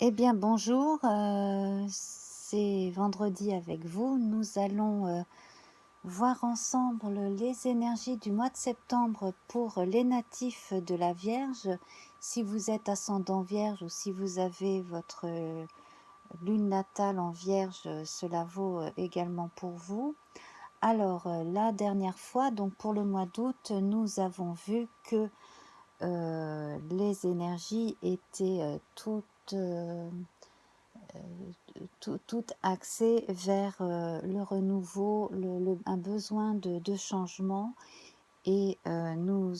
Eh bien, bonjour, c'est vendredi avec vous. Nous allons voir ensemble les énergies du mois de septembre pour les natifs de la Vierge. Si vous êtes ascendant Vierge ou si vous avez votre lune natale en Vierge, cela vaut également pour vous. Alors, la dernière fois, donc pour le mois d'août, nous avons vu que les énergies étaient tout axé vers le renouveau, un besoin de changement. Et nous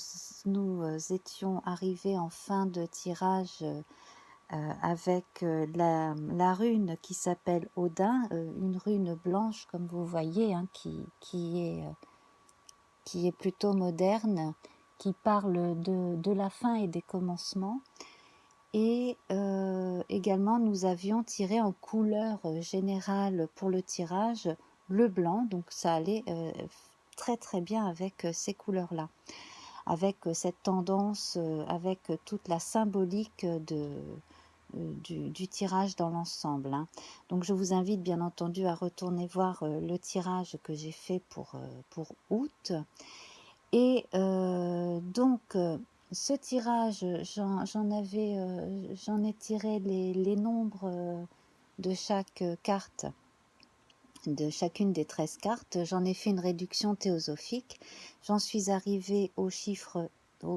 étions arrivés en fin de tirage avec la rune qui s'appelle Odin, une rune blanche comme vous voyez, hein, qui est plutôt moderne, qui parle de la fin et des commencements. Et également, nous avions tiré en couleur générale pour le tirage le blanc, donc ça allait très très bien avec ces couleurs-là, avec cette tendance, avec toute la symbolique du tirage dans l'ensemble, hein. Donc je vous invite bien entendu à retourner voir le tirage que j'ai fait pour août. Et ce tirage, j'en ai tiré les nombres de chaque carte, de chacune des 13 cartes. J'en ai fait une réduction théosophique. J'en suis arrivée au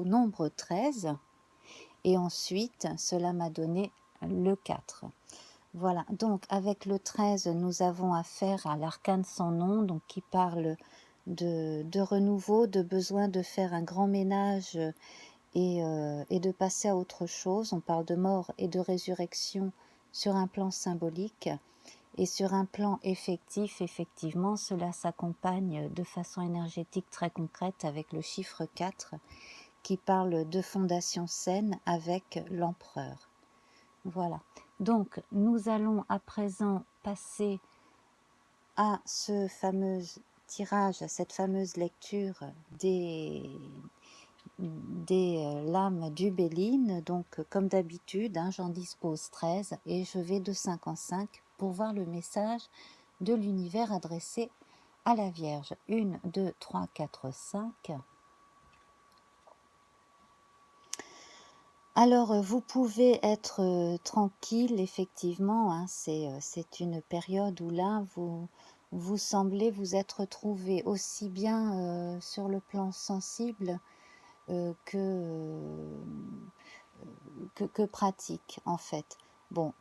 nombre 13. Et ensuite, cela m'a donné le 4. Voilà, donc avec le 13, nous avons affaire à l'arcane sans nom, donc qui parle de renouveau, de besoin de faire un grand ménage et de passer à autre chose. On parle de mort et de résurrection sur un plan symbolique. Et sur un plan effectif, effectivement, cela s'accompagne de façon énergétique très concrète avec le chiffre 4 qui parle de fondation saine avec l'empereur. Voilà. Donc, nous allons à présent passer à ce fameux tirage, à cette fameuse lecture des lames du Béline. Donc, comme d'habitude, hein, j'en dispose 13 et je vais de 5 en 5 pour voir le message de l'univers adressé à la Vierge. 1, 2, 3, 4, 5. Alors, vous pouvez être tranquille, effectivement, hein, c'est une période où là, vous semblez vous être retrouvé aussi bien sur le plan sensible que pratique, en fait. Bon,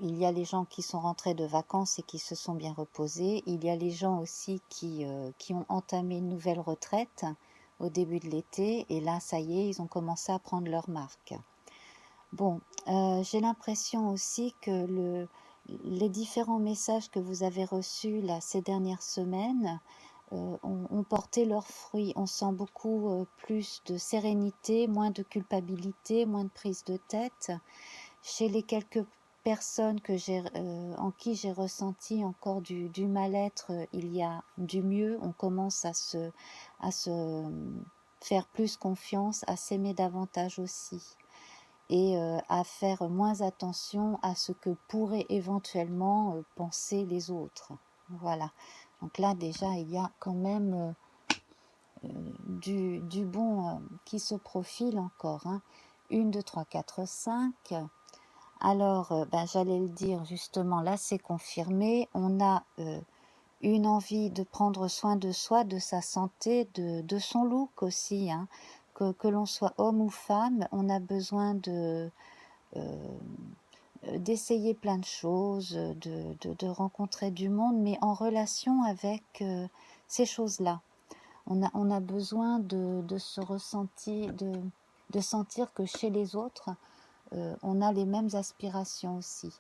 il y a les gens qui sont rentrés de vacances et qui se sont bien reposés. Il y a les gens aussi qui ont entamé une nouvelle retraite au début de l'été. Et là, ça y est, ils ont commencé à prendre leur marque. Bon, j'ai l'impression aussi que les différents messages que vous avez reçus là, ces dernières semaines ont porté leurs fruits. On sent beaucoup plus de sérénité, moins de culpabilité, moins de prise de tête. Chez les quelques personnes en qui j'ai ressenti encore du mal-être, il y a du mieux. On commence à se faire plus confiance, à s'aimer davantage aussi et à faire moins attention à ce que pourraient éventuellement penser les autres. Voilà. Donc là déjà il y a quand même du bon qui se profile encore, hein. 1, 2, 3, 4, 5. Alors, j'allais le dire justement, là c'est confirmé, on a une envie de prendre soin de soi, de sa santé, de son look aussi, hein. Que l'on soit homme ou femme, on a besoin d'essayer plein de choses, de rencontrer du monde, mais en relation avec ces choses-là. On a besoin de se ressentir, de sentir que chez les autres, on a les mêmes aspirations aussi.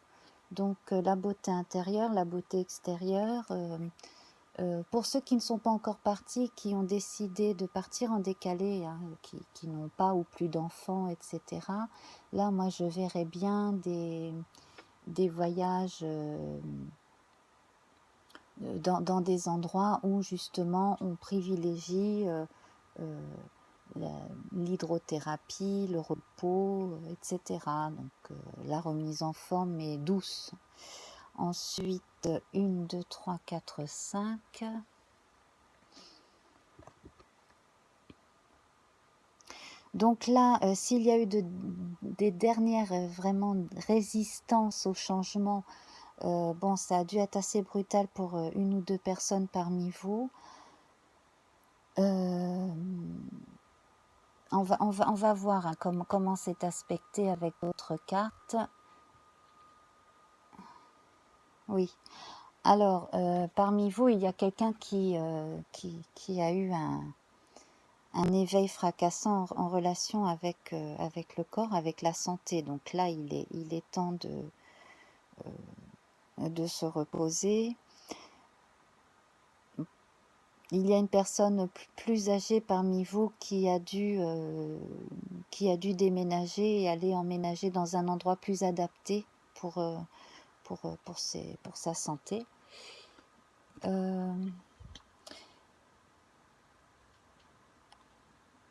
Donc la beauté intérieure, la beauté extérieure. Pour ceux qui ne sont pas encore partis, qui ont décidé de partir en décalé, hein, qui n'ont pas ou plus d'enfants, etc. Là, moi, je verrais bien des voyages dans des endroits où justement on privilégie l'hydrothérapie, le repos, etc. Donc la remise en forme mais douce. Ensuite, 1, 2, 3, 4, 5. Donc là, s'il y a eu des dernières vraiment résistances au changement, bon, ça a dû être assez brutal pour une ou deux personnes parmi vous. On va voir hein, comment c'est aspecté avec d'autres cartes. Oui. Alors, parmi vous, il y a quelqu'un qui a eu un éveil fracassant en relation avec le corps, avec la santé. Donc là, il est temps de se reposer. Il y a une personne plus âgée parmi vous qui a dû déménager et aller emménager dans un endroit plus adapté pour sa santé.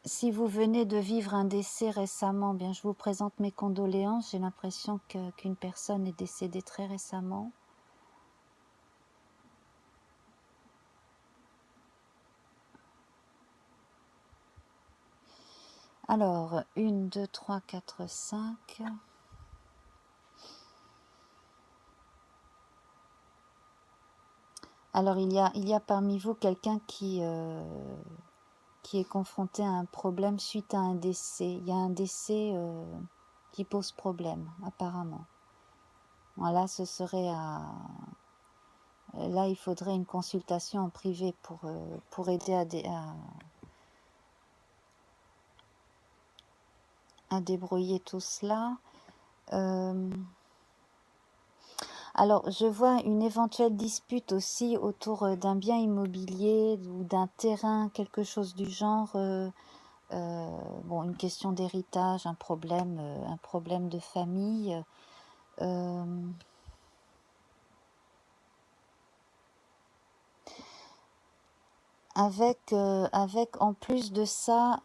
Si vous venez de vivre un décès récemment, bien je vous présente mes condoléances. J'ai l'impression qu'une personne est décédée très récemment. Alors, 1, 2, 3, 4, 5. Alors, il y a parmi vous quelqu'un qui est confronté à un problème suite à un décès. Il y a un décès qui pose problème, apparemment. Voilà, ce serait là, il faudrait une consultation en privé pour aider à débrouiller tout cela. Alors, je vois une éventuelle dispute aussi autour d'un bien immobilier ou d'un terrain, quelque chose du genre. Bon, une question d'héritage, un problème de famille. Avec en plus de ça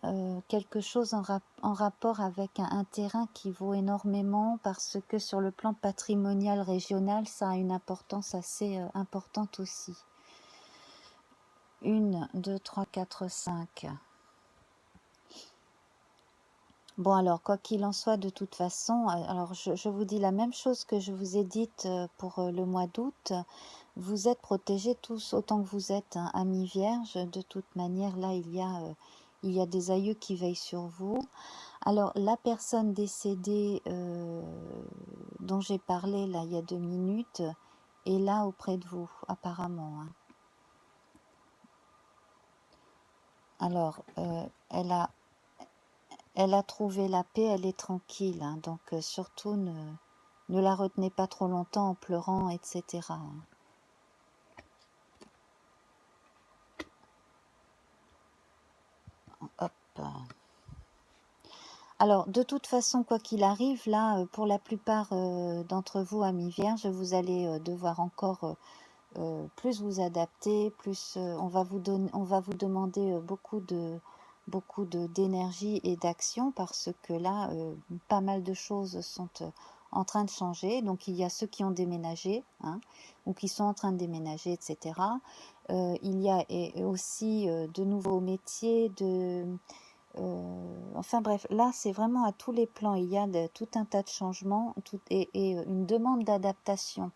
quelque chose en rapport avec un terrain qui vaut énormément parce que sur le plan patrimonial régional, ça a une importance assez importante aussi. 1, 2, 3, 4, 5. Bon alors, quoi qu'il en soit, de toute façon, alors je vous dis la même chose que je vous ai dite pour le mois d'août. Vous êtes protégés tous autant que vous êtes, hein, amis vierges. De toute manière, là, il y a des aïeux qui veillent sur vous. Alors, la personne décédée dont j'ai parlé, là, il y a 2 minutes, est là auprès de vous, apparemment. Hein. Alors, elle a trouvé la paix, elle est tranquille. Hein, donc, surtout, ne la retenez pas trop longtemps en pleurant, etc. Hein. Hop. Alors, de toute façon, quoi qu'il arrive, là, pour la plupart d'entre vous, amis vierges, vous allez devoir encore plus vous adapter, plus on va vous demander beaucoup d'énergie et d'action parce que là, pas mal de choses sont en train de changer. Donc, il y a ceux qui ont déménagé, hein, ou qui sont en train de déménager, etc. Il y a aussi de nouveaux métiers, enfin bref, là c'est vraiment à tous les plans, il y a tout un tas de changements et une demande d'adaptation.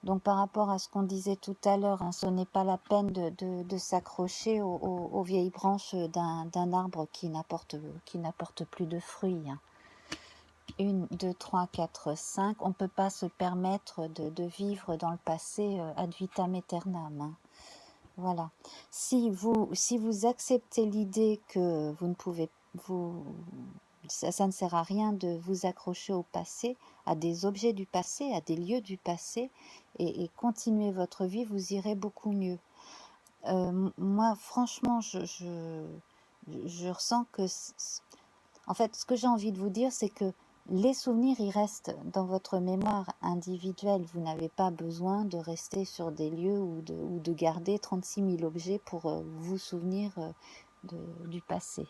Donc par rapport à ce qu'on disait tout à l'heure, hein, ce n'est pas la peine de s'accrocher aux vieilles branches d'un arbre qui n'apporte plus de fruits. Hein. 1, 2, 3, 4, 5, on ne peut pas se permettre de vivre dans le passé ad vitam aeternam. Hein. Voilà. Si vous acceptez l'idée que vous ne pouvez, ça ne sert à rien de vous accrocher au passé, à des objets du passé, à des lieux du passé, et continuer votre vie, vous irez beaucoup mieux. Moi, franchement, je ressens que, en fait, ce que j'ai envie de vous dire, c'est que les souvenirs, ils restent dans votre mémoire individuelle. Vous n'avez pas besoin de rester sur des lieux ou de garder 36 000 objets pour vous souvenir du passé.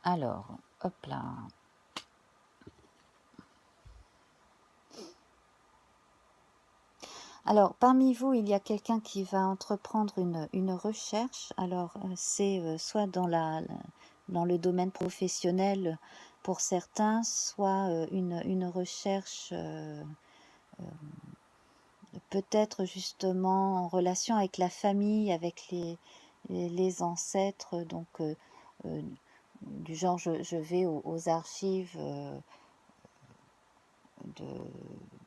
Alors, hop là. Alors, parmi vous, il y a quelqu'un qui va entreprendre une recherche. Alors, c'est soit dans le domaine professionnel pour certains, soit une recherche peut-être justement en relation avec la famille, avec les ancêtres, donc du genre je vais aux archives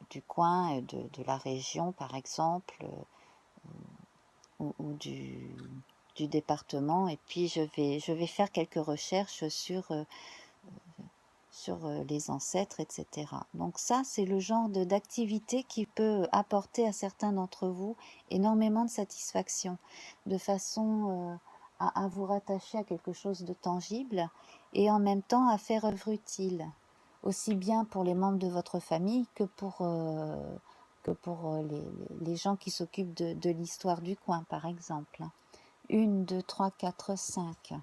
du coin, de la région par exemple, ou du département, et puis je vais faire quelques recherches sur les ancêtres, etc. Donc ça, c'est le genre d'activité qui peut apporter à certains d'entre vous énormément de satisfaction, de façon à vous rattacher à quelque chose de tangible et en même temps à faire œuvre utile, aussi bien pour les membres de votre famille que pour les gens qui s'occupent de l'histoire du coin, par exemple. 1, 2, 3, 4, 5.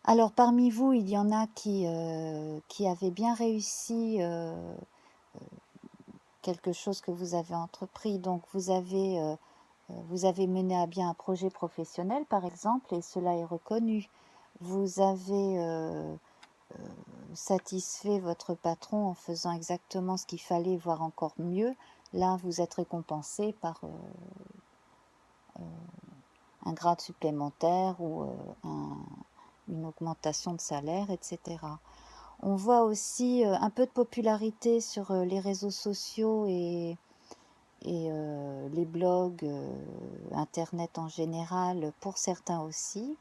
Alors parmi vous, il y en a qui avaient bien réussi quelque chose que vous avez entrepris. Donc vous avez mené à bien un projet professionnel, par exemple, et cela est reconnu. Vous avez satisfait votre patron en faisant exactement ce qu'il fallait, voire encore mieux. Là, vous êtes récompensé par un grade supplémentaire ou une augmentation de salaire, etc. On voit aussi un peu de popularité sur les réseaux sociaux et les blogs, internet en général, pour certains aussi.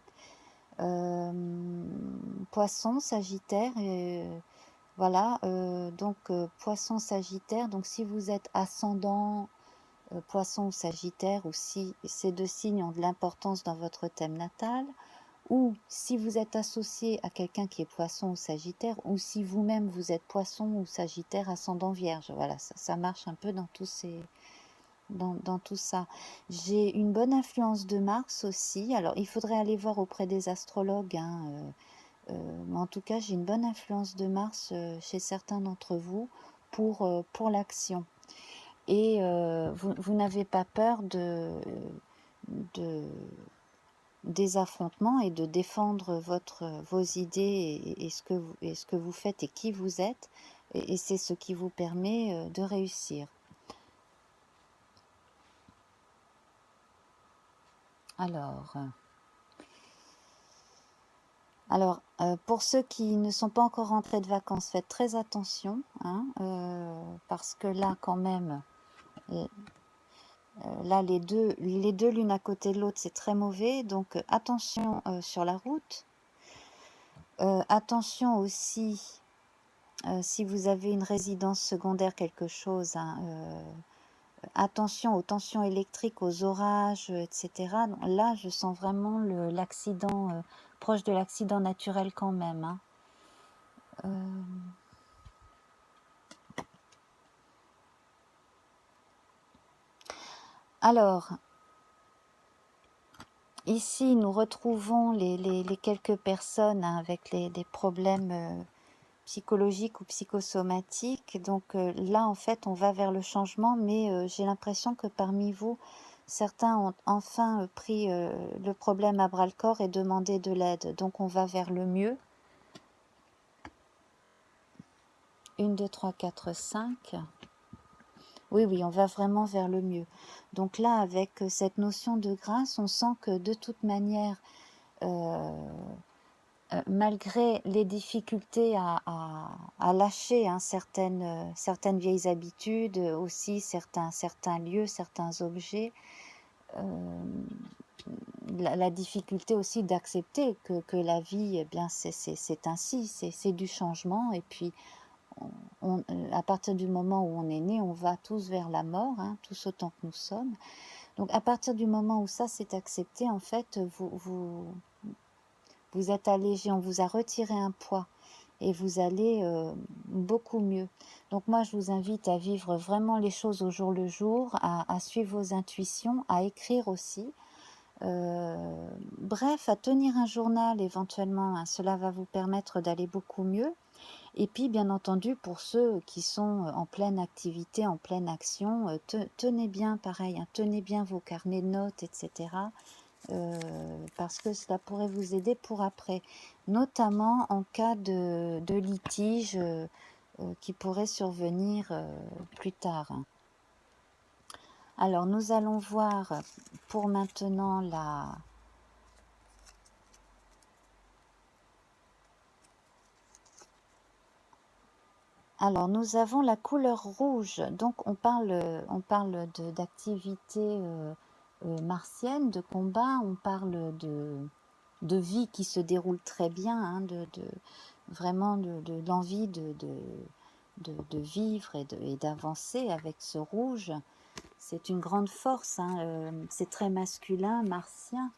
Poisson, Sagittaire, voilà, donc Poisson, Sagittaire, donc si vous êtes ascendant Poisson ou Sagittaire, ou si ces deux signes ont de l'importance dans votre thème natal, ou si vous êtes associé à quelqu'un qui est Poisson ou Sagittaire, ou si vous-même vous êtes Poisson ou Sagittaire ascendant Vierge. Voilà, ça marche un peu dans tout ça. J'ai une bonne influence de Mars aussi. Alors, il faudrait aller voir auprès des astrologues, hein, mais en tout cas, j'ai une bonne influence de Mars chez certains d'entre vous pour l'action. Et vous n'avez pas peur des affrontements et de défendre vos idées et ce que vous faites et qui vous êtes, et c'est ce qui vous permet de réussir. Alors, pour ceux qui ne sont pas encore rentrés de vacances, faites très attention, hein, parce que là, quand même, là, les deux l'une à côté de l'autre, c'est très mauvais. Donc, attention sur la route. Attention aussi, si vous avez une résidence secondaire, quelque chose, hein, attention aux tensions électriques, aux orages, etc. Donc, là, je sens vraiment l'accident, proche de l'accident naturel quand même, hein. Alors, ici, nous retrouvons les quelques personnes, hein, avec des problèmes psychologiques ou psychosomatiques. Donc là, en fait, on va vers le changement, mais j'ai l'impression que parmi vous, certains ont enfin pris le problème à bras-le-corps et demandé de l'aide. Donc on va vers le mieux. 1, 2, 3, 4, 5. Oui, on va vraiment vers le mieux. Donc là, avec cette notion de grâce, on sent que de toute manière, malgré les difficultés à lâcher, hein, certaines vieilles habitudes, aussi certains lieux, certains objets, la difficulté aussi d'accepter que la vie, eh bien, c'est ainsi, c'est du changement, et puis à partir du moment où on est né, on va tous vers la mort, hein, tous autant que nous sommes. Donc à partir du moment où ça s'est accepté, en fait, vous êtes allégé, on vous a retiré un poids et vous allez beaucoup mieux. Donc moi, je vous invite à vivre vraiment les choses au jour le jour, à suivre vos intuitions, à écrire aussi. Bref, à tenir un journal éventuellement, hein, cela va vous permettre d'aller beaucoup mieux. Et puis, bien entendu, pour ceux qui sont en pleine activité, en pleine action, tenez bien, pareil, hein, tenez bien vos carnets de notes, etc. Parce que cela pourrait vous aider pour après, notamment en cas de litige qui pourrait survenir plus tard. Alors, nous allons voir pour maintenant la... Alors, nous avons la couleur rouge. Donc, on parle d'activité martienne, de combat. On parle de vie qui se déroule très bien, hein, vraiment de l'envie de vivre et d'avancer avec ce rouge. C'est une grande force, hein, c'est très masculin, martien.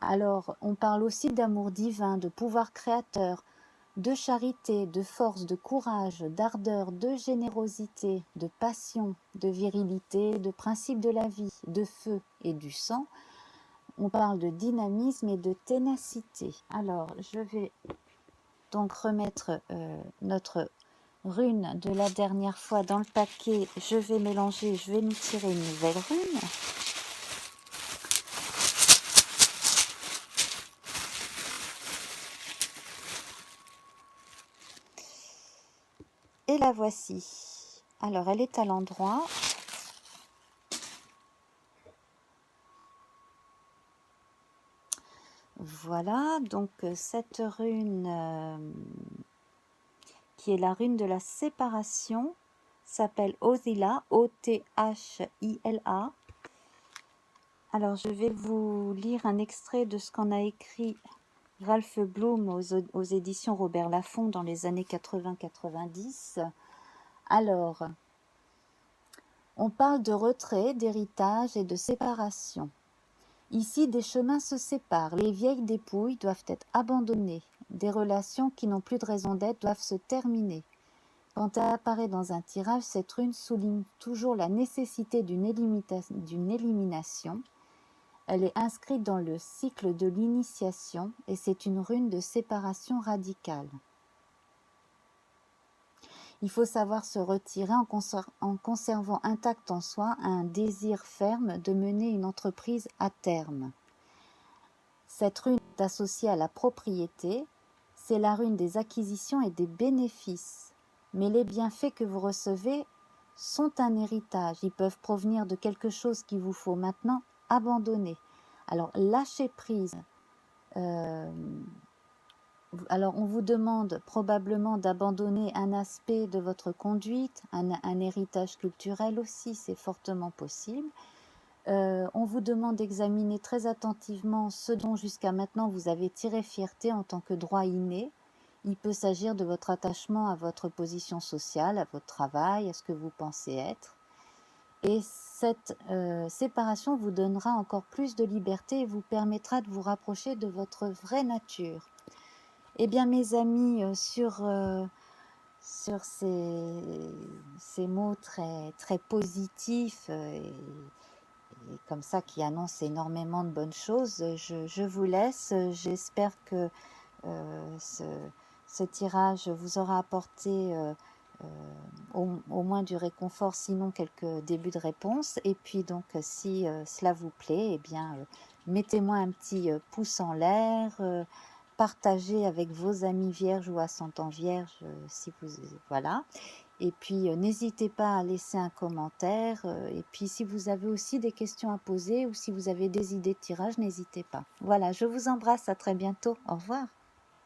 Alors, on parle aussi d'amour divin, de pouvoir créateur, de charité, de force, de courage, d'ardeur, de générosité, de passion, de virilité, de principe de la vie, de feu et du sang. On parle de dynamisme et de ténacité. Alors, je vais donc remettre notre rune de la dernière fois dans le paquet. Je vais mélanger, je vais nous tirer une nouvelle rune. Et la voici. Alors, elle est à l'endroit. Voilà, donc cette rune qui est la rune de la séparation s'appelle Othila, O-T-H-I-L-A. Alors, je vais vous lire un extrait de ce qu'en a écrit Ralph Bloom aux éditions Robert Laffont dans les années 80-90. Alors, on parle de retrait, d'héritage et de séparation. Ici, des chemins se séparent, les vieilles dépouilles doivent être abandonnées, des relations qui n'ont plus de raison d'être doivent se terminer. Quand elle apparaît dans un tirage, cette rune souligne toujours la nécessité d'une élimination. Elle est inscrite dans le cycle de l'initiation et c'est une rune de séparation radicale. Il faut savoir se retirer en conservant intact en soi un désir ferme de mener une entreprise à terme. Cette rune est associée à la propriété, c'est la rune des acquisitions et des bénéfices. Mais les bienfaits que vous recevez sont un héritage, ils peuvent provenir de quelque chose qu'il vous faut maintenant abandonner. Alors lâchez prise. Alors on vous demande probablement d'abandonner un aspect de votre conduite, un héritage culturel aussi, c'est fortement possible. On vous demande d'examiner très attentivement ce dont jusqu'à maintenant vous avez tiré fierté en tant que droit inné. Il peut s'agir de votre attachement à votre position sociale, à votre travail, à ce que vous pensez être. Et cette séparation vous donnera encore plus de liberté et vous permettra de vous rapprocher de votre vraie nature. Eh bien mes amis, sur ces mots très, très positifs et comme ça qui annoncent énormément de bonnes choses, je vous laisse. J'espère que ce tirage vous aura apporté au moins du réconfort, sinon quelques débuts de réponse. Et puis donc si cela vous plaît, eh bien mettez-moi un petit pouce en l'air, partagez avec vos amis vierges ou ascendants vierges si vous voilà. Et puis n'hésitez pas à laisser un commentaire. Et puis si vous avez aussi des questions à poser ou si vous avez des idées de tirage, n'hésitez pas. Voilà, je vous embrasse, à très bientôt. Au revoir.